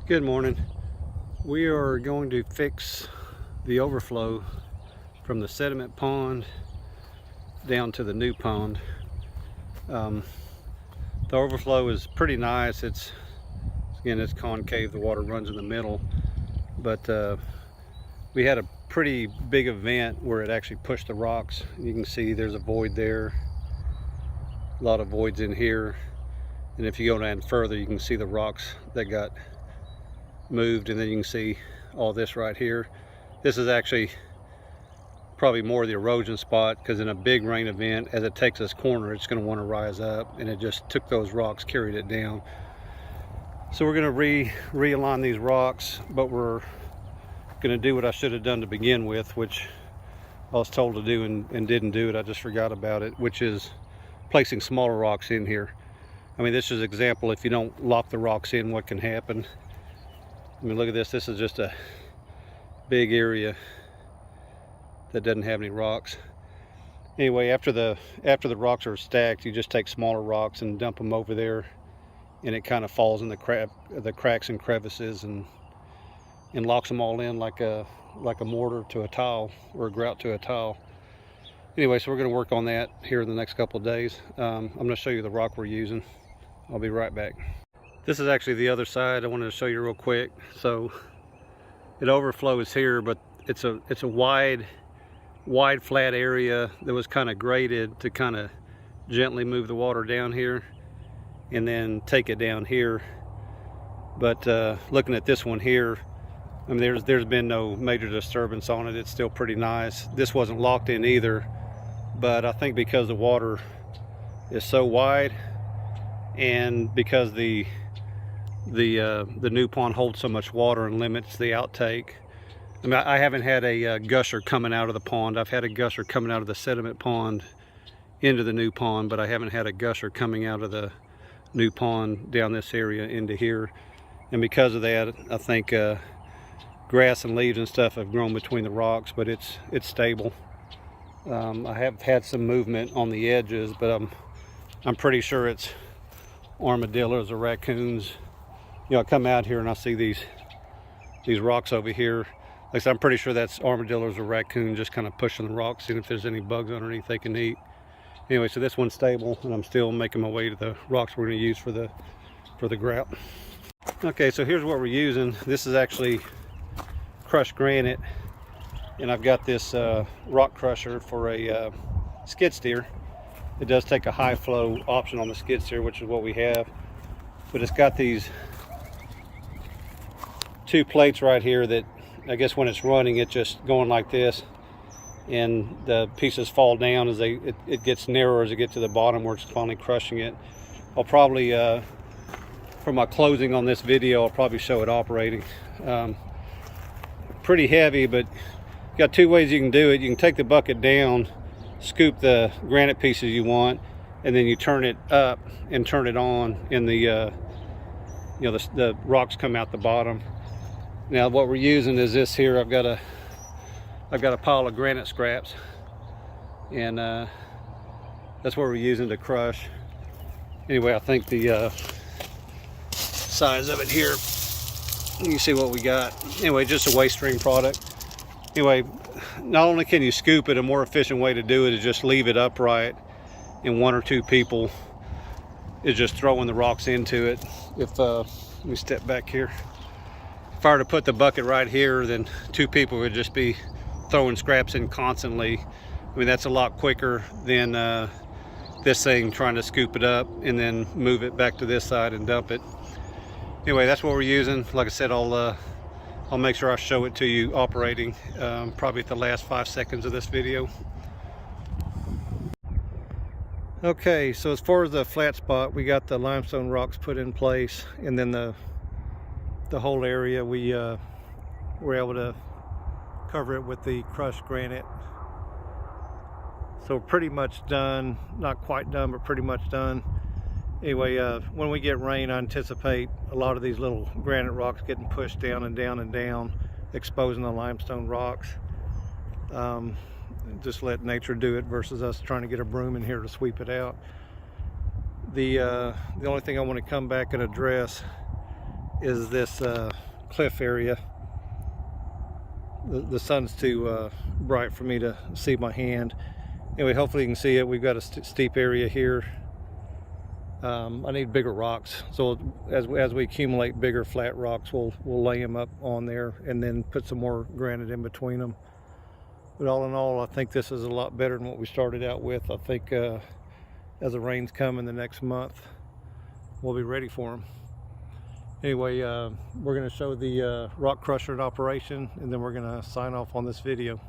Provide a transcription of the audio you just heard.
Good morning. We are going to fix the overflow from the sediment pond down to the new pond. The overflow is pretty nice. It's concave, the water runs in the middle, but we had a pretty big event where it actually pushed the rocks. You can see there's a void there, a lot of voids in here, and if you go down further you can see the rocks that got moved, and then you can see all this right here. This is actually probably more the erosion spot, because in a big rain event, as it takes this corner, it's going to want to rise up, and it just took those rocks, carried it down. So we're going to realign these rocks, but we're going to do what I should have done to begin with, which I was told to do and didn't do it. I just forgot about it, which is placing smaller rocks in here. I mean, this is an example. If you don't lock the rocks in, what can happen. I mean, look at this. This is just a big area that doesn't have any rocks. Anyway, after the rocks are stacked, you just take smaller rocks and dump them over there, and it kind of falls in the cracks and crevices and locks them all in like a mortar to a tile, or a grout to a tile. Anyway, so we're going to work on that here in the next couple of days. I'm going to show you the rock we're using. I'll be right back. This is actually the other side. I wanted to show you real quick. So it overflows here, but it's a wide flat area that was kind of graded to kind of gently move the water down here and then take it down here. But looking at this one here, I mean, there's been no major disturbance on it. It's still pretty nice. This wasn't locked in either, but I think because the water is so wide, and because the new pond holds so much water and limits the outtake. I mean, I haven't had a gusher coming out of the pond. I've had a gusher coming out of the sediment pond into the new pond, but I haven't had a gusher coming out of the new pond down this area into here. And because of that, I think grass and leaves and stuff have grown between the rocks, but it's stable. I have had some movement on the edges, but I'm pretty sure it's armadillos or raccoons. You know, I come out here and I see these rocks over here. Like I said, I'm pretty sure that's armadillos or raccoons just kind of pushing the rocks, seeing if there's any bugs underneath they can eat. Anyway, so this one's stable, and I'm still making my way to the rocks we're going to use for the grout. Okay, so here's what we're using. This is actually crushed granite, and I've got this rock crusher for a skid steer. It does take a high flow option on the skid steer, which is what we have, but it's got these two plates right here that I guess when it's running, it's just going like this, and the pieces fall down as it gets narrower as it gets to the bottom where it's finally crushing it. I'll probably for my closing on this video, I'll probably show it operating. Pretty heavy, but you got two ways you can do it. You can take the bucket down, scoop the granite pieces you want, and then you turn it up and turn it on, and the rocks come out the bottom. Now what we're using is this here. I've got a pile of granite scraps, and that's what we're using to crush. Anyway, I think the size of it here, you can see what we got. Anyway, just a waste stream product. Anyway, not only can you scoop it, a more efficient way to do it is just leave it upright, and one or two people is just throwing the rocks into it. Let me step back here. If I were to put the bucket right here, then two people would just be throwing scraps in constantly. I mean, that's a lot quicker than this thing trying to scoop it up and then move it back to this side and dump it. Anyway, that's what we're using. Like I said, I'll make sure I show it to you operating probably at the last 5 seconds of this video. Okay, so as far as the flat spot, we got the limestone rocks put in place, and then the whole area we were able to cover it with the crushed granite. So pretty much done, not quite done, but pretty much done. Anyway, when we get rain, I anticipate a lot of these little granite rocks getting pushed down and down and down, exposing the limestone rocks. Just let nature do it versus us trying to get a broom in here to sweep it out. The only thing I want to come back and address is this cliff area. The sun's too bright for me to see my hand. Anyway, hopefully you can see it. We've got a steep area here. I need bigger rocks, so as we accumulate bigger flat rocks, we'll lay them up on there and then put some more granite in between them. But all in all, I think this is a lot better than what we started out with. I think as the rains come in the next month, we'll be ready for them. Anyway, we're going to show the rock crusher in operation, and then we're going to sign off on this video.